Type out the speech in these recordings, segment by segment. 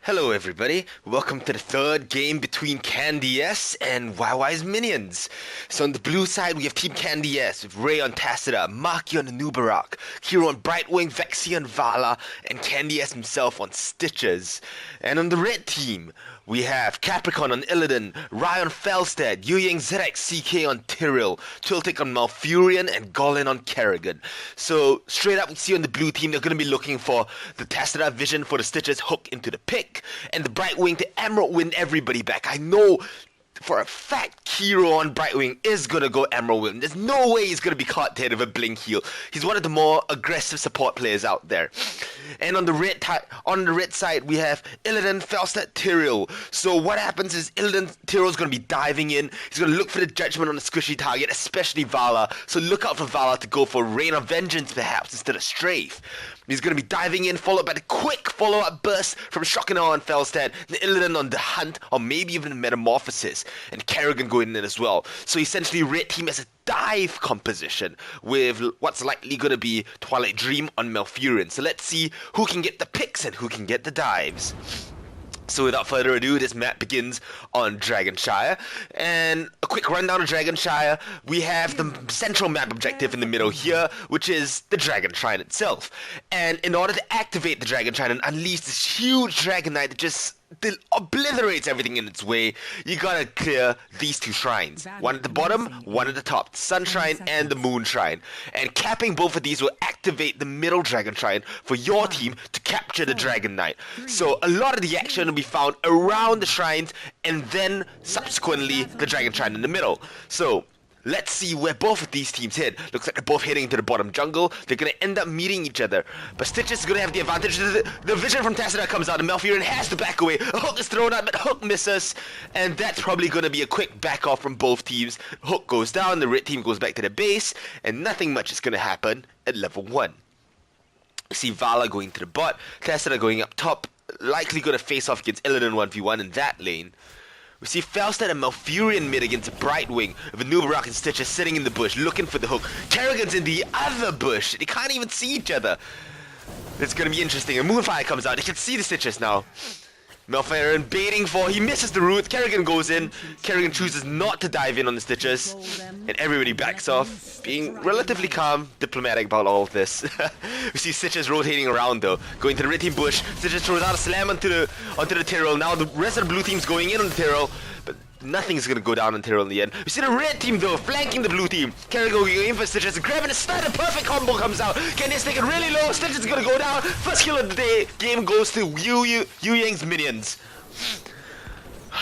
Hello everybody, welcome to the third game between KandyS and Yewyeng's minions. So on the blue side we have Team KandyS with Ray on Tacita, Maki on Nubarak, Hero on Brightwing, Vexi on Vala, and KandyS himself on Stitches. And on the red team, we have Capricorn on Illidan, Rai on Felstead, Yewyeng ZXCK on Tyrell, Twiltic on Malfurion, and Golem on Kerrigan. So straight up we see on the blue team they're going to be looking for the Tacita vision for the Stitches hook into the pick, and the Brightwing to Emerald win everybody back. I know for a fact Hero on Brightwing is gonna go Emerald win. There's no way he's gonna be caught dead of a blink heal. He's one of the more aggressive support players out there. And on the red side we have Illidan, Felstead, Tyrell. So what happens is Illidan, Tyrell's gonna be diving in. He's gonna look for the judgment on the squishy target, especially Vala. So look out for Vala to go for Rain of Vengeance perhaps instead of Strafe. He's going to be diving in, followed by the quick follow-up burst from Shockina on Felstead, and Illidan on the hunt, or maybe even a Metamorphosis, and Kerrigan going in as well. So essentially, red team has a dive composition with what's likely going to be Twilight Dream on Malfurion. So let's see who can get the picks and who can get the dives. So without further ado, this map begins on Shire, and a quick rundown of Shire. We have the central map objective in the middle here, which is the Dragon Shrine itself. And in order to activate the Dragon Shrine and unleash this huge Dragon Knight that just obliterates everything in its way, you gotta clear these two shrines. One at the bottom, one at the top. The Sun Shrine and the Moon Shrine. And capping both of these will activate the middle Dragon Shrine for your team to capture the Dragon Knight. So a lot of the action will be found around the shrines and then subsequently the Dragon Shrine in the middle. So let's see where both of these teams head. Looks like they're both heading into the bottom jungle. They're going to end up meeting each other. But Stitches is going to have the advantage. The vision from Tacita comes out and Malfurion has to back away. A hook is thrown out, but Hook misses. And that's probably going to be a quick back off from both teams. Hook goes down, the red team goes back to the base, and nothing much is going to happen at level 1. We see Vala going to the bot, Tacita going up top, likely going to face off against Illidan 1v1 in that lane. We see Felstead and Malfurion mid against Brightwing, with Nubarak and Stitches sitting in the bush looking for the hook. Kerrigan's in the other bush. They can't even see each other. It's going to be interesting. And Moonfire comes out. They can see the Stitches now. Malfurion baiting for, he misses the root. Kerrigan goes in. Kerrigan chooses not to dive in on the Stitches. And everybody backs off, being relatively calm, diplomatic about all of this. We see Stitches rotating around though, going to the red team bush. Stitches throws out a slam onto the Tyrell. Now the rest of the blue team's going in on the Tyrell, but nothing's gonna go down on Tyrell in the end. We see the red team though, flanking the blue team. Kerrigan going in for Stitches, grabbing a stun, a perfect combo comes out. KandyS take it really low, Stitches is gonna go down. First kill of the day, game goes to Yewyeng's minions.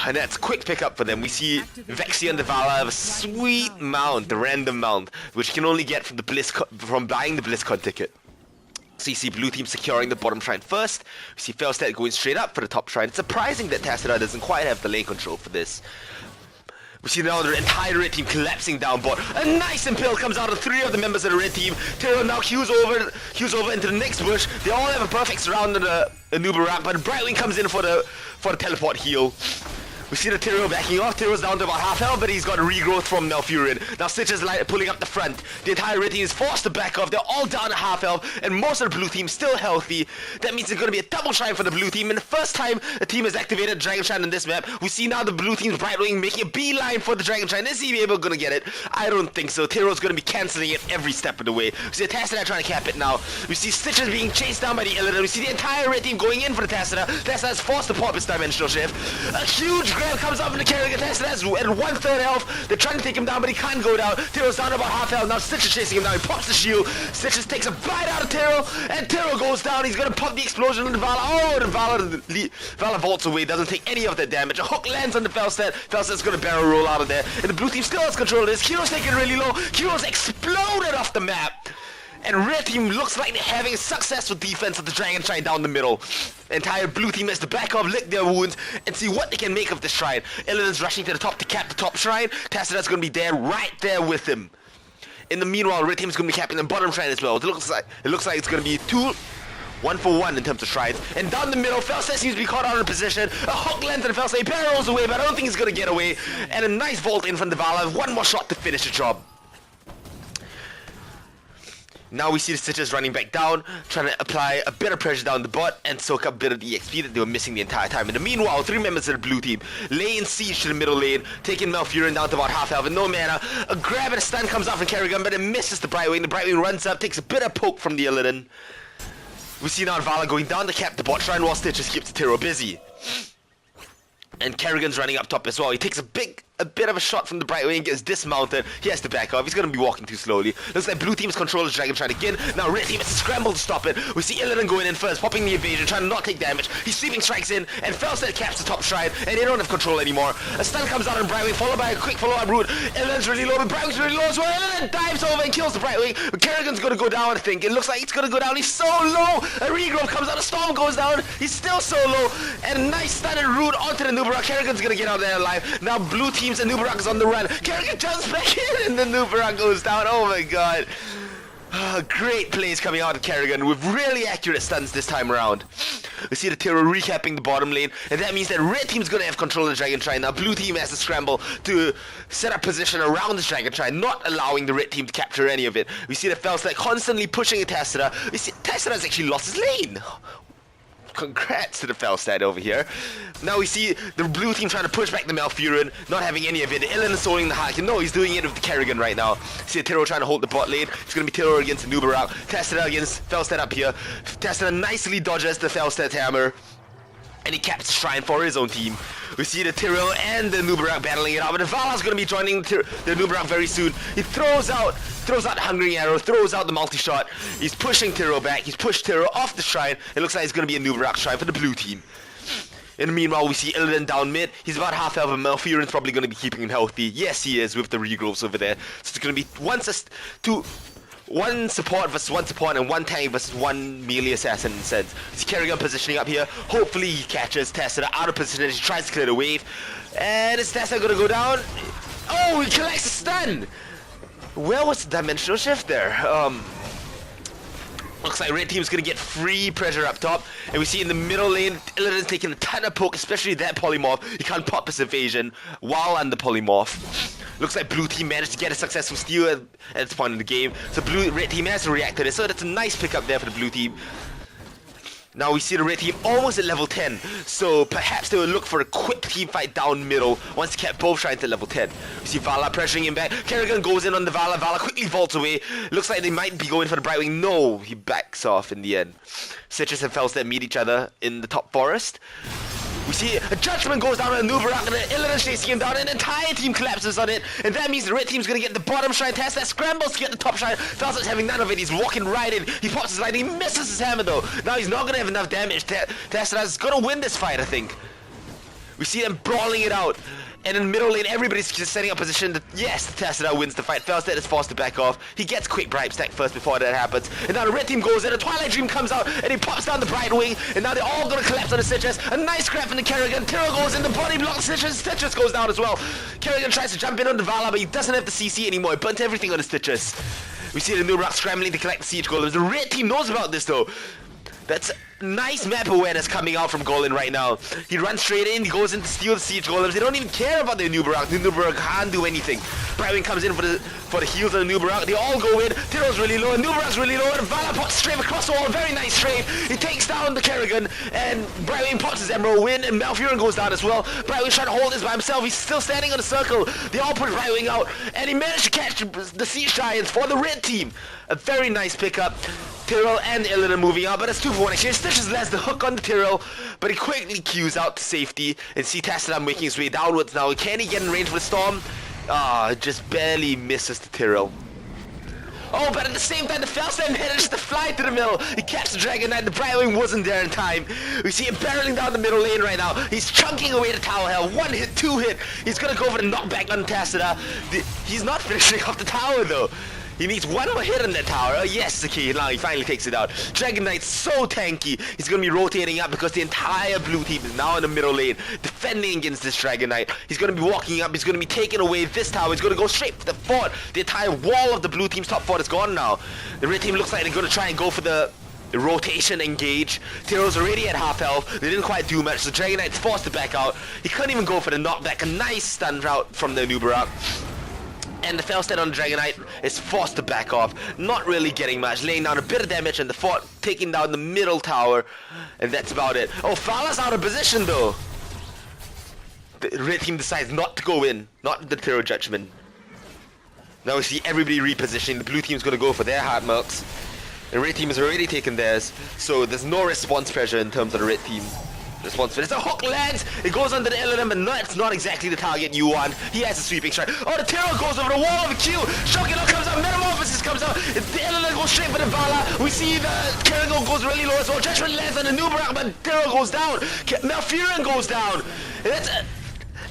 And that's quick pickup for them. We see Vexi and the Vala have a sweet mount, the random mount, which you can only get from from buying the BlizzCon ticket. So you see blue team securing the bottom shrine first. We see Felstead going straight up for the top shrine. It's surprising that Tacita doesn't quite have the lane control for this. We see now the entire red team collapsing down bot. A nice impale comes out of 3 of the members of the red team. Tyrell now queues over into the next bush. They all have a perfect surround on the Nubarak, but Brightwing comes in for the teleport heal. We see the Tyrell backing off. Tyrell's down to about half health, but he's got a regrowth from Malfurion. Now Stitches pulling up the front. The entire red team is forced to back off. They're all down to half health, and most of the blue team still healthy. That means it's going to be a double shrine for the blue team. And the first time a team has activated Dragon Shrine in this map, we see now the blue team's Brightwing making a beeline for the Dragon Shrine. Is he able going to get it? I don't think so. Tyrell's going to be cancelling it every step of the way. We see the Tacita trying to cap it now. We see Stitches being chased down by the Illidan. We see the entire red team going in for the Tacita. Tacita is forced to pop its dimensional shift. A huge grab comes up in the Kerrigan. Tacita has at 1/3 health. They're trying to take him down, but he can't go down. Tyrell's down to about half health. Now Stitches chasing him down. He pops the shield. Stitches takes a bite out of Tyrell, and Tyrell goes down. He's gonna pop the explosion on the Vala. Oh, the Vala vaults away. Doesn't take any of that damage. A hook lands on the Felstead. Felstead's gonna barrel roll out of there, and the blue team still has control of this. Hero's taking really low. Hero's exploded off the map. And red team looks like they're having a successful defense of the Dragon Shrine down the middle. The entire blue team has to back off, lick their wounds, and see what they can make of this shrine. Illidan's rushing to the top to cap the top shrine. Tacita's gonna be there, right there with him. In the meanwhile, red team's gonna be capping the bottom shrine as well. It looks like it's gonna be 1-for-1 in terms of shrines. And down the middle, Felstead seems to be caught out of position. A hook lands and Felstead barrels away, but I don't think he's gonna get away. And a nice vault in from the Vala. One more shot to finish the job. Now we see the Stitches running back down, trying to apply a bit of pressure down the bot and soak up a bit of the XP that they were missing the entire time. In the meanwhile, 3 members of the blue team lay in siege to the middle lane, taking Malfurion down to about half health with no mana. A grab and a stun comes out from Kerrigan, but it misses the Brightwing. The Brightwing runs up, takes a bit of poke from the Illidan. We see now Vala going down to cap the bot shrine while Stitches keeps the Tiro busy. And Kerrigan's running up top as well. He takes a bit of a shot from the Brightwing, gets dismounted. He has to back off. He's going to be walking too slowly. Looks like blue team's control the Dragon trying again. Now red team has to scramble to stop it. We see Illidan going in first, popping the evasion, trying to not take damage. He sweeping strikes in, and Felstead caps the top shrine, and they don't have control anymore. A stun comes out on Brightwing, followed by a quick follow-up route. Illidan's really low, but Brightwing's really low as well. Illidan dives over and kills the Brightwing, but Kerrigan's going to go down, I think. It looks like it's going to go down. He's so low. A regrowth comes out, a storm goes down. He's still so low, and a nice stunning route onto the Nubarak. Kerrigan's going to get out there alive. Now blue teams and Nubarak is on the run. Kerrigan jumps back in and the Nubarak goes down. Oh my god. Great plays coming out of Kerrigan with really accurate stuns this time around. We see the Tiro recapping the bottom lane, and that means that red team's gonna have control of the Dragon Shrine. Now blue team has to scramble to set up position around the Dragon Shrine, not allowing the red team to capture any of it. We see the Felstead constantly pushing a Tessera. We see Tessera's actually lost his lane. Congrats to the Felstead over here. Now we see the blue team trying to push back the Malfurion, not having any of it. Illidan is holding the hack. No, he's doing it with the Kerrigan right now. See Tiro trying to hold the bot lane. It's going to be Tiro against the Nubarak. Tessera against Felstead up here. Tessera nicely dodges the Felstead hammer, and he caps the shrine for his own team. We see the Tyrell and the Nubarak battling it out, but the Vala's going to be joining the Nubarak very soon. He throws out the Hungering Arrow, throws out the multi-shot. He's pushing Tyrell back. He's pushed Tyrell off the shrine. It looks like it's going to be a Nubarak shrine for the blue team. In the meanwhile, we see Illidan down mid. He's about half health, and Malfurion's probably going to be keeping him healthy. Yes, he is, with the regrowths over there. So it's going to be one support versus one support, and one tank versus one melee assassin instead. See Kerrigan positioning up here. Hopefully he catches Tessera out of position as he tries to clear the wave. And is Tessera gonna go down? Oh, he collects a stun! Where was the dimensional shift there? Looks like red team's gonna get free pressure up top, and we see in the middle lane, Illidan's taking a ton of poke, especially that polymorph. He can't pop his evasion while under polymorph. Looks like blue team managed to get a successful steal at this point in the game, so red team has to react to this, so that's a nice pickup there for the blue team. Now we see the red team almost at level 10, so perhaps they will look for a quick team fight down middle once they kept both shrines at level 10. We see Vala pressuring him back. Kerrigan goes in on the Vala. Vala quickly vaults away. Looks like they might be going for the Brightwing. No, he backs off in the end. Citrus and Felstead meet each other in the top forest. We see a judgment goes down on the Nubarak, and Illidan's chasing him down, and the entire team collapses on it, and that means the red team's gonna get the bottom shrine. Test scrambles to get the top shrine. Felstead's having none of it. He's walking right in. He pops his lightning, he misses his hammer though. Now he's not gonna have enough damage. Tessera's gonna win this fight, I think. We see them brawling it out. And in the middle lane, everybody's just setting up position. Yes, Tessera wins the fight. Felstead is forced to back off. He gets quick bribe stack first before that happens. And now the red team goes in. A Twilight Dream comes out, and he pops down the Brightwing. And now they're all gonna collapse on the Citrus. A nice grab from the Kerrigan. Tyrell goes in, the body blocks Citrus. Citrus goes down as well. Kerrigan tries to jump in on the Vala, but he doesn't have the CC anymore. He burnt everything on the Citrus. We see the Nubarak scrambling to collect the siege golems. The red team knows about this though. That's nice map awareness coming out from Golan right now. He runs straight in, he goes in to steal the siege golems. They don't even care about the Nubarak. The Nubarak can't do anything. Brightwing comes in for the heals of the Nubarak. They all go in. Tyrell's really low, and Nubarak's really low, and Vala pops strafe across the wall. Very nice strafe. He takes down the Kerrigan, and Brightwing pops his Emerald win, and Malfurion goes down as well. Brightwing's trying to hold this by himself. He's still standing on the circle. They all put Brightwing out, and he managed to catch the Siege Giants for the red team. A very nice pickup. Tyrell and Illidan moving out, but it's 2 for 1 exchange. Stitches lands the hook on the Tyrell, but he quickly queues out to safety, and see Tessera making his way downwards now. Can he get in range for the storm? Just barely misses the Tyrell. Oh, but at the same time, the Felstead manages to fly to the middle. He catches the Dragon Knight. The Brightwing wasn't there in time. We see him barreling down the middle lane right now. He's chunking away the tower hell. 1 hit, 2 hit. He's gonna go for the knockback on Tessera. He's not finishing off the tower though. He needs 1 more hit on that tower. Oh yes, okay, now he finally takes it out. Dragon Knight's so tanky. He's going to be rotating up because the entire blue team is now in the middle lane, defending against this Dragon Knight. He's going to be walking up. He's going to be taking away this tower. He's going to go straight for the fort. The entire wall of the blue team's top fort is gone now. The red team looks like they're going to try and go for the rotation engage. Tyrell's already at half health. They didn't quite do much, so Dragon Knight's forced to back out. He couldn't even go for the knockback. A nice stun route from the Nubarak. and the Felstead on the Dragon Knight is forced to back off, not really getting much, laying down a bit of damage, and the fort taking down the middle tower, and that's about it. Oh, Vala's out of position though. The red team decides not to go in, not the Terror Judgment. Now we see everybody repositioning. The blue team's going to go for their hard marks. The red team has already taken theirs, so there's no response pressure in terms of the red team. Response pressure. The hook lands, it goes under the Illidan, but that's not exactly the target you want. He has a sweeping strike. Oh, the Terror goes over the wall of the Q. Shokino comes out, Metamorphosis comes out. The Illidan goes straight for the Vala. We see the Kerrigan goes really low as well. Judgment lands on the Nubarak, but Terror goes down. Malfurion goes down.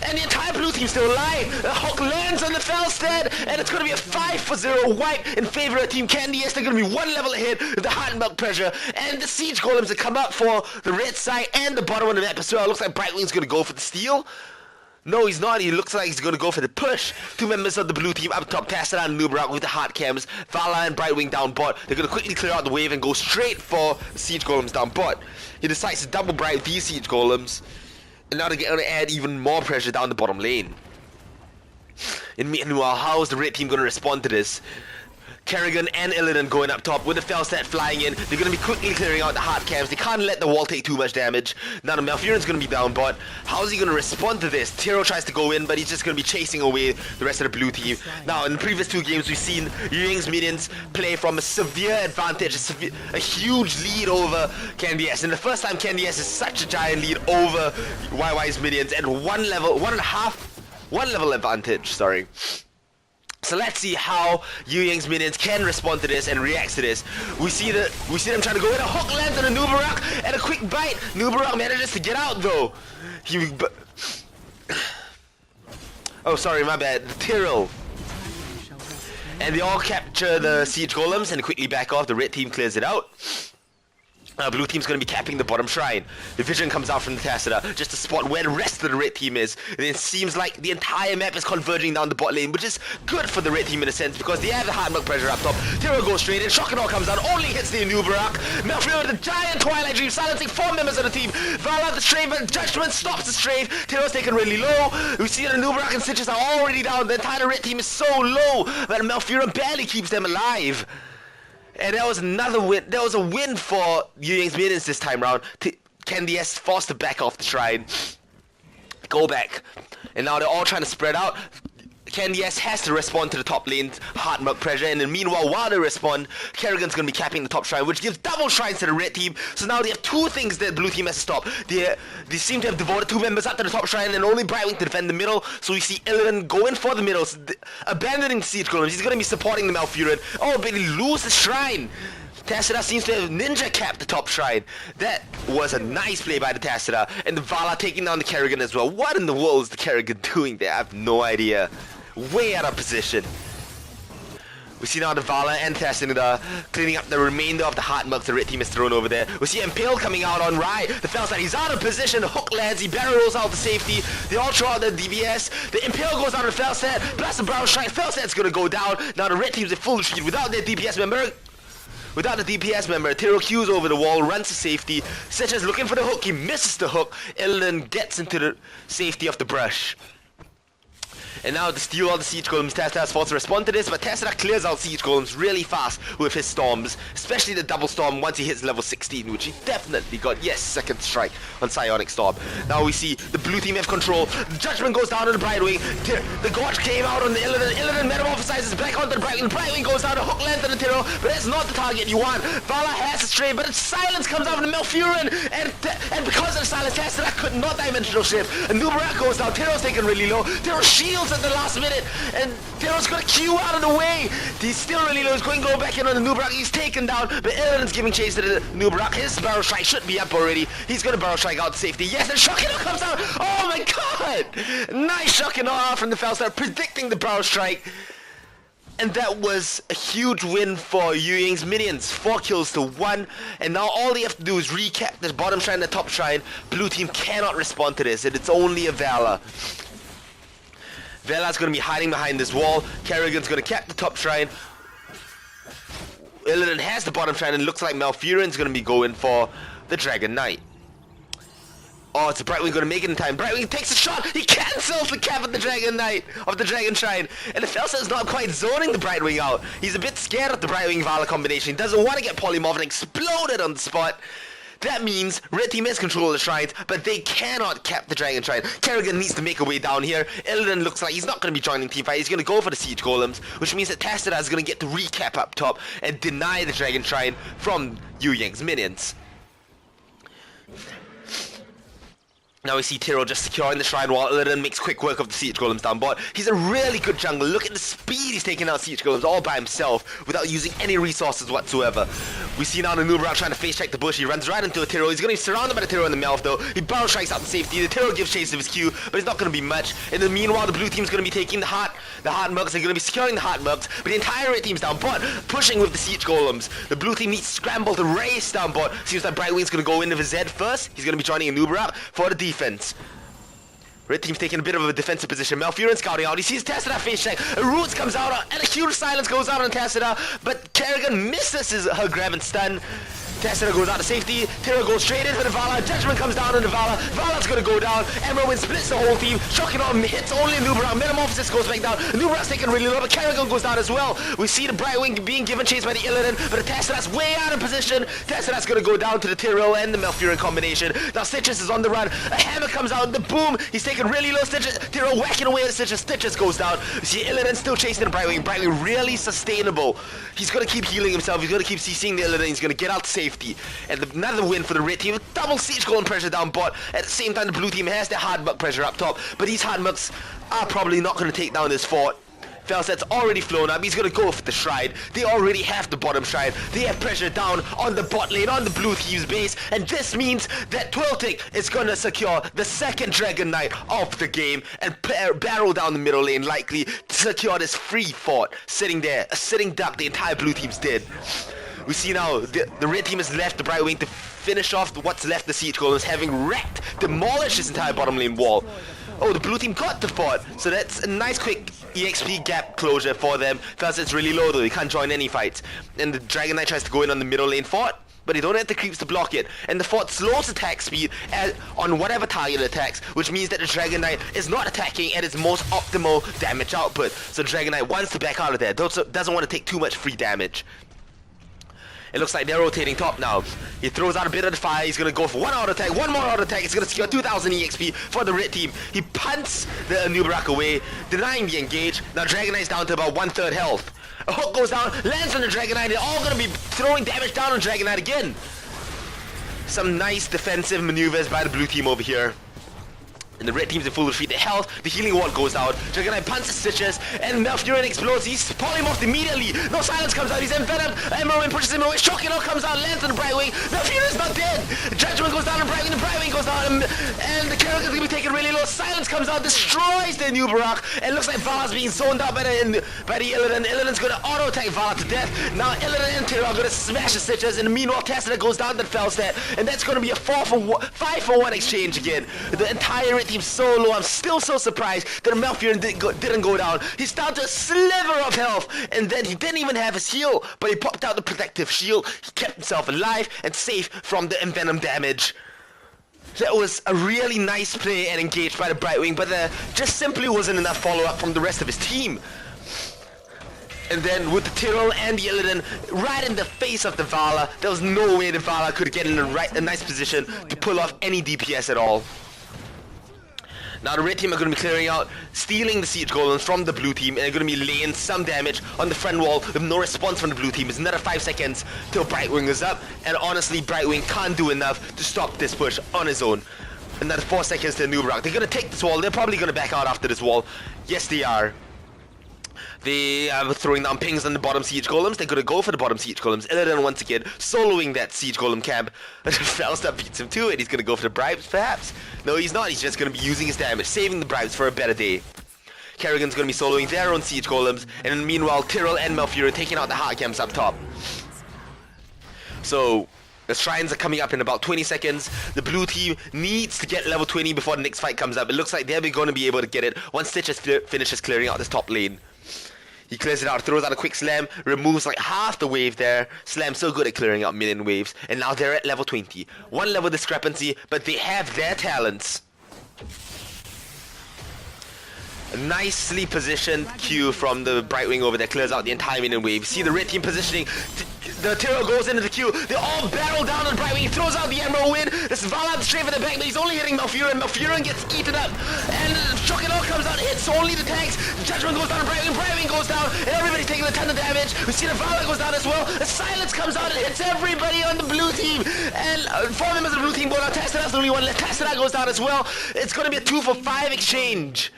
And the entire blue team still alive. The hook lands on the Felstead, and it's going to be a 5-0 wipe in favor of Team KandyS. They're going to be one level ahead with the heart and milk pressure, and the siege golems that come up for the red side and the bottom of the map as well. It looks like Brightwing's going to go for the steal. No, he's not. He looks like he's going to go for the push. Two members of the blue team up top, Tassadar and Nubarak with the hard cams. Vala and Brightwing down bot. They're going to quickly clear out the wave and go straight for the siege golems down bot. He decides to double bright these siege golems. And now they're going to add even more pressure down the bottom lane. And meanwhile, how is the red team going to respond to this? Kerrigan and Illidan going up top with the Felstead flying in. They're going to be quickly clearing out the hard cams. They can't let the wall take too much damage. Now the Malfurion's going to be down bot. How is he going to respond to this? Tiro tries to go in, but he's just going to be chasing away the rest of the blue team. Now in the previous two games, we've seen Yewyeng's minions play from a severe advantage, a huge lead over KandyS. And the first time KandyS is such a giant lead over YY's minions at one level advantage, sorry. So let's see how Yewyeng's minions can respond to this and react to this. We see them trying to go in. A hook lands on a Nubarak and a quick bite. Nubarak manages to get out though. Oh, sorry, my bad. The Tyrell. And they all capture the siege golems and quickly back off. The red team clears it out. Blue team's going to be capping the bottom shrine. The vision comes out from the Tassadar just to spot where the rest of the red team is. And it seems like the entire map is converging down the bot lane, which is good for the red team in a sense because they have the hard milk pressure up top. Tiro goes straight in, Shokino comes out, only hits the Nubarak. Malfurion with the giant Twilight Dream, silencing 4 members of the team. Vala the strafe, but Judgment stops the strafe. Tiro's taken really low. We see the Nubarak and Citrus are already down. The entire red team is so low that Malfurion barely keeps them alive. And that was another win. That was a win for Yewyeng's minions this time round. KandyS forced to back off the shrine. Go back. And now they're all trying to spread out. KandyS has to respond to the top lane's hard milk pressure, and then meanwhile, while they respond, Kerrigan's going to be capping the top shrine, which gives double shrines to the red team. So now they have 2 things that the blue team has to stop. They seem to have devoted 2 members up to the top shrine and only Brightwing to defend the middle. So we see Illidan going for the middle, abandoning siege golems. He's going to be supporting the Malfurion. Oh, but he loses the shrine. Tassadar seems to have ninja capped the top shrine. That was a nice play by the Tassadar. And the Vala taking down the Kerrigan as well. What in the world is the Kerrigan doing there? I have no idea. Way out of position. We see now the Vala and Tassadar cleaning up the remainder of the hard milk the red team has thrown over there. We see Impale coming out on right. The Felstead, he's out of position. The hook lands. He barrel rolls out to safety. They all throw out the DBS. The Impale goes out of the Felstead. Plus the Brown Strike. Felstead's gonna go down. Now the red team's at full retreat without their DPS member. Without the DPS member, Tiro Q's over the wall, runs to safety. Citrus looking for the hook. He misses the hook. Illidan gets into the safety of the brush. And now to steal all the siege golems, Tassadar's forced to respond to this, but Tassadar clears out siege golems really fast with his storms, especially the double storm once he hits level 16, which he definitely got. Yes, second strike on Psionic Storm. Now we see the blue team have control. The Judgment goes down on the Brightwing. The Gorge came out on the Illidan. Illidan metamorphosizes back onto the Brightwing. The Brightwing goes down, the hook lands on the Tiro, but that's not the target you want. Vala has a stray, but silence comes out from the Malfurion, and because of the silence, Tassadar could not dimensional shift. And Nubarak goes down. Tiro's taken really low. Tiro shields at the last minute, and Tiro's gonna Q out of the way. He's still really low. He's going to go back in on the Nubarak. He's taken down, but Illidan's giving chase to the Nubarak. His barrel strike should be up already. He's gonna barrel strike out to safety. Yes, and Shokino comes out. Oh my god! Nice Shokino out from the Felstead, predicting the barrel strike. And that was a huge win for Yewyeng's minions. 4 kills to 1. And now all they have to do is recap this bottom shrine and the top shrine. Blue team cannot respond to this, and it's only a Vala. Vala's going to be hiding behind this wall. Kerrigan's going to cap the top shrine. Illidan has the bottom shrine, and looks like Malfurion's going to be going for the Dragon Knight. Oh, it's Brightwing going to make it in time. Brightwing takes a shot. He cancels the cap of the Dragon Knight, of the Dragon Shrine. And the Felset's not quite zoning the Brightwing out. He's a bit scared of the Brightwing Vala combination. He doesn't want to get polymorphed and exploded on the spot. That means Red Team has control of the shrines, but they cannot cap the Dragon Shrine. Kerrigan needs to make a way down here. Illidan looks like he's not going to be joining Teamfight. He's going to go for the Siege Golems, which means that Tassadar is going to get to recap up top and deny the Dragon Shrine from Yewyeng's minions. Now we see Tiro just securing the shrine while Illidan makes quick work of the Siege Golems down bot. He's a really good jungler. Look at the speed he's taking out Siege Golems all by himself without using any resources whatsoever. We see now the Nubarak trying to face check the bush. He runs right into a Tiro. He's going to be surrounded by the Tiro in the mouth though. He barrel strikes out the safety. The Tiro gives chase of his Q, but it's not going to be much. In the meanwhile, the blue team's going to be taking the Heart Mugs. They're going to be securing the Heart Mugs, but the entire red team's down bot, pushing with the Siege Golems. The blue team needs to scramble to race down bot. Seems like Brightwing's going to go into his Zed first. He's going to be joining a Nubarak for the defense. Red team's taking a bit of a defensive position. Malfurion scouting out. He sees Tassadar face check. A Roots comes out and a huge silence goes out on Tassadar, but Kerrigan misses her grab and stun. Tassadar goes out to safety. Tiro goes straight into the Vala. Judgment comes down on the Vala. Vala's gonna go down. Emerald splits the whole team. Shocking on hits only Nubarak. Metamorphosis goes back down. Nubarak's taking really low, but Kerrigan goes down as well. We see the Brightwing being given chase by the Illidan, but the Tassadar's way out of position. Tassadar's gonna go down to the Tiro and the Malfurion combination. Now Stitches is on the run. A hammer comes out. The boom. He's taking really low. Stitches. Tiro whacking away at Stitches. Stitches goes down. We see Illidan still chasing the Brightwing. Brightwing really sustainable. He's gonna keep healing himself. He's gonna keep CCing the Illidan. He's gonna get out to safety. And another win for the red team with double Siege Golem pressure down bot. At the same time, the blue team has their Hard Mug pressure up top, but these Hard Mugs are probably not going to take down this fort. Felset's already flown up. He's going to go for the shrine. They already have the bottom shrine. They have pressure down on the bot lane, on the blue team's base, and this means that Twiltic is going to secure the second Dragon Knight of the game and barrel down the middle lane, likely to secure this free fort. Sitting there, a sitting duck the entire blue team's did. We see now the red team has left the Brightwing to finish off what's left the Siege Golems, having wrecked, demolished this entire bottom lane wall. Oh, the blue team got the fort, so that's a nice quick EXP gap closure for them. Felset's really low though, he can't join any fights. And the Dragon Knight tries to go in on the middle lane fort, but they don't have the creeps to block it. And the fort slows attack speed on whatever target it attacks, which means that the Dragon Knight is not attacking at its most optimal damage output. So the Dragon Knight wants to back out of there, doesn't want to take too much free damage. It looks like they're rotating top now. He throws out a bit of the fire. He's going to go for one auto attack. One more auto attack. It's going to secure 2000 EXP for the red team. He punts the Nubarak away, denying the engage. Now Dragon Knight's down to about 1/3 health. A hook goes down, lands on the Dragon Knight. They're all going to be throwing damage down on Dragon Knight again. Some nice defensive maneuvers by the blue team over here. And the red team's in full retreat. The health, the healing wall goes out. Dragon Knight punches Stitches, and Malfurion explodes. He's polymorphed immediately. No silence comes out. He's envenomed. Emerald pushes him away. Shocking all comes out, lands on the Brightwing. Malfurion's not dead. Judgment goes down on Brightwing. The Brightwing goes down, and the Kerrigan's gonna be taken really low. Silence comes out, destroys the Nubarak, and looks like Vala's being zoned out by the Illidan. Illidan's gonna auto attack Vala to death. Now Illidan and Tiro are gonna smash the Stitches, and meanwhile Tassadar goes down to the Felset, and that's gonna be a 5-for-1 exchange again. The entire red team so low. I'm still so surprised that Malfurion didn't go down. He's down to a sliver of health, and then he didn't even have his heal, but he popped out the protective shield. He kept himself alive and safe from the envenom damage. That was a really nice play and engaged by the Brightwing, but there just simply wasn't enough follow-up from the rest of his team. And then with the Tyrell and the Illidan right in the face of the Vala, there was no way the Vala could get in a nice position to pull off any DPS at all. Now the red team are going to be clearing out, stealing the Siege Golems from the blue team, and they're going to be laying some damage on the front wall with no response from the blue team. It's another 5 seconds till Brightwing is up, and honestly Brightwing can't do enough to stop this push on his own. Another 4 seconds to Nubarak. They're going to take this wall. They're probably going to back out after this wall. Yes, they are. They are throwing down pings on the bottom Siege Golems. They're going to go for the bottom Siege Golems. Illidan once again soloing that Siege Golem camp. Felstad beats him to it. He's going to go for the bribes perhaps. No, he's not. He's just going to be using his damage, saving the bribes for a better day. Kerrigan's going to be soloing their own Siege Golems. And meanwhile, Tyrell and Malfurion taking out the hard camps up top. So the shrines are coming up in about 20 seconds. The blue team needs to get level 20 before the next fight comes up. It looks like they're going to be able to get it once Stitches finishes clearing out this top lane. He clears it out, throws out a quick slam, removes like half the wave there. Slam's so good at clearing out minion waves. And now they're at level 20. One level discrepancy, but they have their talents. A nicely positioned Q from the Brightwing over there clears out the entire minion wave. See the red team positioning. The Tyro goes into the queue. They all barrel down on Brightwing. He throws out the Emerald Wind. This Vala straight for the back, but he's only hitting Malfurion. Malfurion gets eaten up. And Shock and All comes out, hits only the tanks. Judgment goes down on Brightwing. Brightwing goes down. And everybody's taking a ton of damage. We see the Vala goes down as well. The Silence comes out and hits everybody on the blue team. And 4 members of the blue team go down. Tastara's the only one left. Tastara goes down as well. It's going to be a 2-for-5 exchange.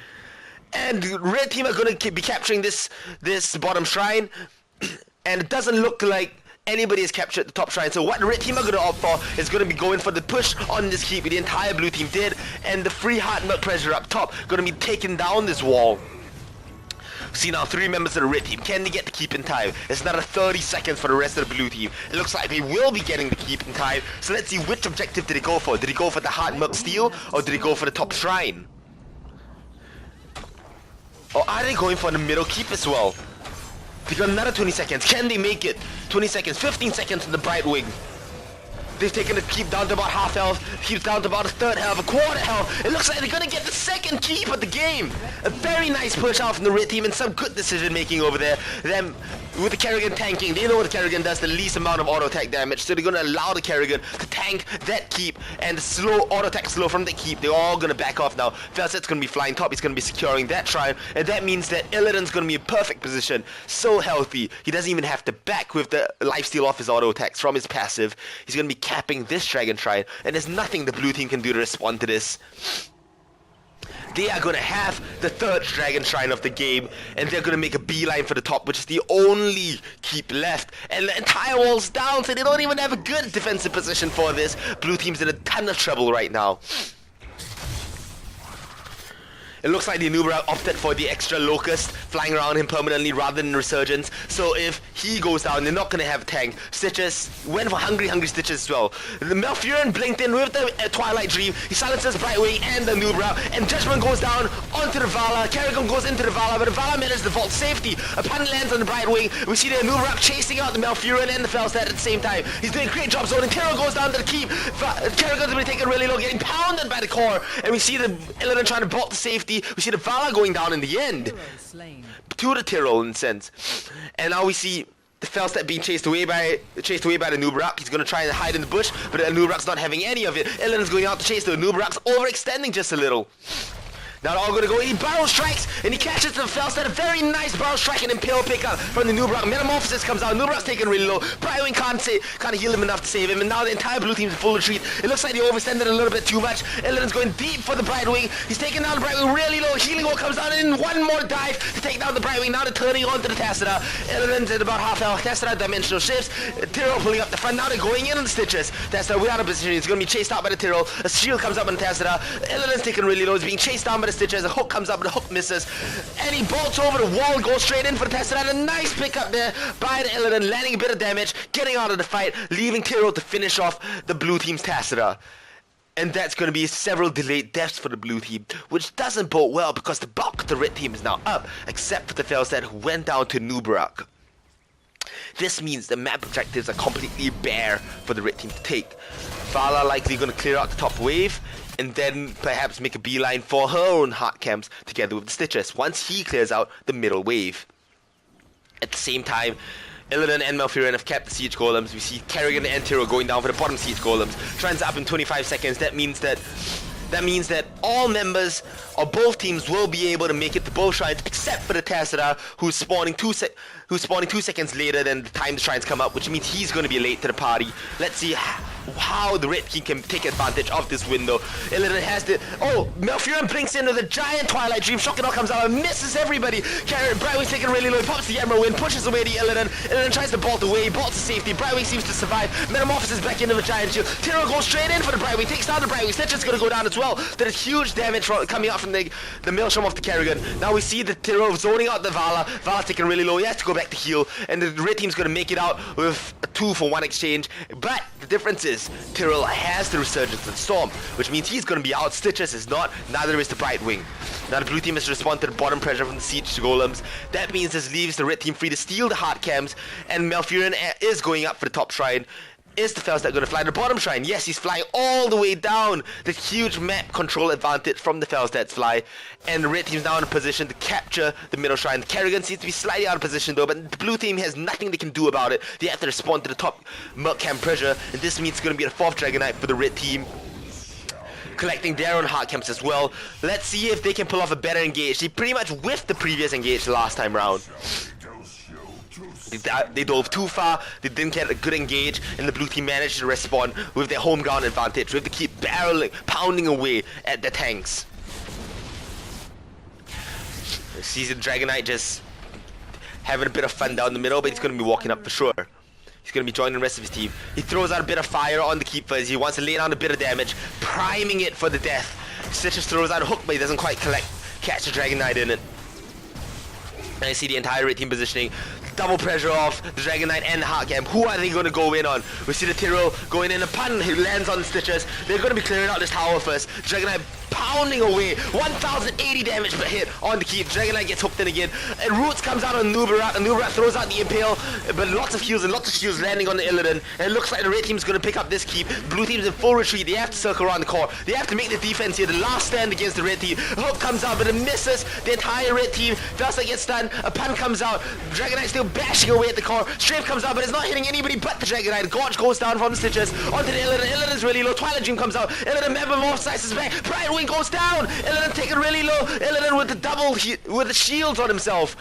And red team are going to be capturing this bottom shrine. And it doesn't look like anybody has captured the top shrine. So what the red team are going to opt for is going to be going for the push on this keep. The entire blue team did. And the free heart milk pressure up top going to be taking down this wall. See now 3 members of the red team. Can they get the keep in time? It's another 30 seconds for the rest of the blue team. It looks like they will be getting the keep in time. So let's see which objective did they go for. Did they go for the heart milk steal or did they go for the top shrine? Or are they going for the middle keep as well? They got another 20 seconds. Can they make it? 20 seconds, 15 seconds in the Brightwing. They've taken the keep down to about half health. Keep's down to about a third health, a quarter health. It looks like they're gonna get the second keep of the game. A very nice push out from the red team and some good decision making over there. Them with the Kerrigan tanking, they know what the Kerrigan does the least amount of auto attack damage, so they're gonna allow the Kerrigan to tank that keep and the slow auto attack slow from the keep. They're all gonna back off now. Felset's gonna be flying top, he's gonna be securing that shrine, and that means that Illidan's gonna be in perfect position. So healthy. He doesn't even have to back with the lifesteal off his auto attacks from his passive. He's gonna be capping this dragon shrine, and there's nothing the blue team can do to respond to this. They are going to have the 3rd dragon shrine of the game, and they're going to make a beeline for the top, which is the only keep left. And the entire wall's down, so they don't even have a good defensive position for this. Blue team's in a ton of trouble right now. It looks like the Anubra opted for the extra Locust flying around him permanently rather than Resurgence. So if he goes down, they're not going to have a tank. Stitches went for Hungry Stitches as well. The Malfurion blinked in with the Twilight Dream. He silences Brightwing and the Anubra. And Judgment goes down onto the Vala. Kerrigan goes into the Vala, but the Vala manages the vault safety. Upon lands on the Brightwing, we see the Anubra chasing out the Malfurion and the Felstead at the same time. He's doing a great job zoning. Tero goes down to the keep. Kerrigan's been taken really low, getting pounded by the core. And we see the Illidan trying to bolt the safety. We see the Vala going down in the end to the Tyrol in a sense, and now we see the Felstep being chased away by the Nubrak. He's gonna try and hide in the bush, but the Nubrak's not having any of it. Illidan's going out to chase the Nubrak's overextending just a little. Now they're all gonna go. He barrel strikes and he catches the Felstead. A very nice barrel strike and impale pickup from the Nubrak. Metamorphosis comes out. Nubrak's taken really low. Brightwing can't heal him enough to save him, and now the entire blue team's in full retreat. It looks like they overextended a little bit too much. Illidan's going deep for the Brightwing. He's taking down the Brightwing really low. Healing wall comes out and one more dive to take down the Brightwing. Now they're turning on to the Tessera. Illidan's at about half health. Tessera dimensional shifts. Tyrrell pulling up the front. Now they're going in on the Stitches. Tessera without a position. He's going to be chased out by the Tyrrell. A shield comes up on the Tessera. Illidan's taken really low. He's being chased down by the Stitches. A hook comes up, but the hook misses. And he bolts over the wall and goes straight in for the Tessera. A nice pickup there by the Illidan, landing a bit of damage, getting out of the fight, leaving Tyrrell to finish off the blue team's Tessera. And that's going to be several delayed deaths for the blue team, which doesn't bode well because the bulk of the red team is now up, except for the Felstead who went down to Nubarak. This means the map objectives are completely bare for the red team to take. Vala likely going to clear out the top wave, and then perhaps make a beeline for her own heart camps together with the Stitches once he clears out the middle wave. At the same time, Illidan and Malfurion have kept the siege golems. We see Kerrigan and Tyrrell going down for the bottom siege golems. Trends up in 25 seconds. That means that all members of both teams will be able to make it to both shrines, except for the Tessera, who's spawning 2 seconds later than the time the shrines come up, which means he's going to be late to the party. Let's see how the red team can take advantage of this window. Illidan has the... Oh, Malfurion blinks into the giant Twilight Dream. Shock and All comes out and misses everybody. Brightwing's taking really low. He pops the Emerald Wind, pushes away the Illidan. Illidan tries to bolt away. Bolts to safety. Brightwing seems to survive. Metamorphosis back into the giant shield. Tyrrell goes straight in for the Brightwing. Takes down the Brightwing. Stitch's going to go down as well. There's huge damage coming out from the Maelstrom of the Kerrigan. Now we see the Tyrrell zoning out the Vala. Vala's taking really low. He has to go back to heal. And the red team's going to make it out with a 2-for-1 exchange. But the difference is Tyrell has the Resurgence and Storm, which means he's going to be out. Stitches is not, neither is the Brightwing. Now the blue team has responded to the bottom pressure from the Siege Golems. That means this leaves the red team free to steal the hard cams, and Malfurion is going up for the top shrine. Is the Felstad going to fly to the bottom shrine? Yes, he's flying all the way down. The huge map control advantage from the Felstad's fly. And the red team's now in a position to capture the middle shrine. The Kerrigan seems to be slightly out of position though, but the blue team has nothing they can do about it. They have to respond to the top Merc Cam pressure, and this means it's going to be a 4th Dragonite for the red team, collecting their own hard camps as well. Let's see if they can pull off a better engage. They pretty much whiffed the previous engage the last time round. They dove too far, they didn't get a good engage, and the blue team managed to respond with their home ground advantage. We have to keep barreling, pounding away at the tanks. Sees the Dragonite just having a bit of fun down the middle, but he's going to be walking up for sure. He's going to be joining the rest of his team. He throws out a bit of fire on the keepers. He wants to lay down a bit of damage, priming it for the death. Stitches throws out a hook, but he doesn't quite catch the Dragonite in it. And I see the entire red team positioning. Double pressure off the Dragonite and the Heartcam. Who are they going to go in on? We see the Tyrell going in a pun. He lands on the Stitches. They're going to be clearing out this tower first. Dragonite pounding away. 1080 damage per hit on the keep. Dragonite gets hooked in again. And Roots comes out on Nubarak. And Nubarak throws out the Impale. But lots of heals and lots of shields landing on the Illidan. And it looks like the red team's going to pick up this keep. Blue team's in full retreat. They have to circle around the core. They have to make the defense here. The last stand against the red team. Hook comes out, but it misses the entire red team. Felstad gets stunned. A pun comes out. Dragonite still bashing away at the core. Strafe comes out, but it's not hitting anybody but the Dragonite. Gorge goes down from the Stitches onto the Illidan. Illidan's really low. Twilight Dream comes out. Illidan metamorphosizes back. Brightwing goes down. Illidan taken really low. Illidan with the with the shields on himself.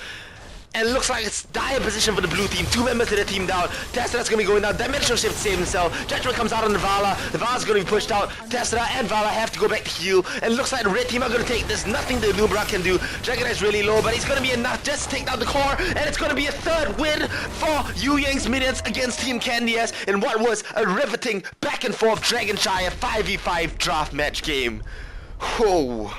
And it looks like it's dire position for the blue team. 2 members of the team down. Tessera's going to be going down. Dimensional Shift saves himself. Judgment comes out on the Vala. The Vala's going to be pushed out. Tessera and Vala have to go back to heal. And it looks like the red team are going to take this. Nothing the Nubarak can do. Dragonite's really low, but he's going to be enough just to take down the core. And it's going to be a 3rd win for Yewyeng's minions against Team KandyS in what was a riveting back and forth Shire 5v5 draft match game. Whoa.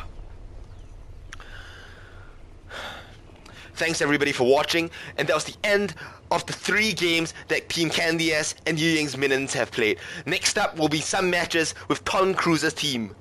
Thanks everybody for watching, and that was the end of the 3 games that Team KandyS and Yewyeng's minions have played. Next up will be some matches with Tom Cruise's team.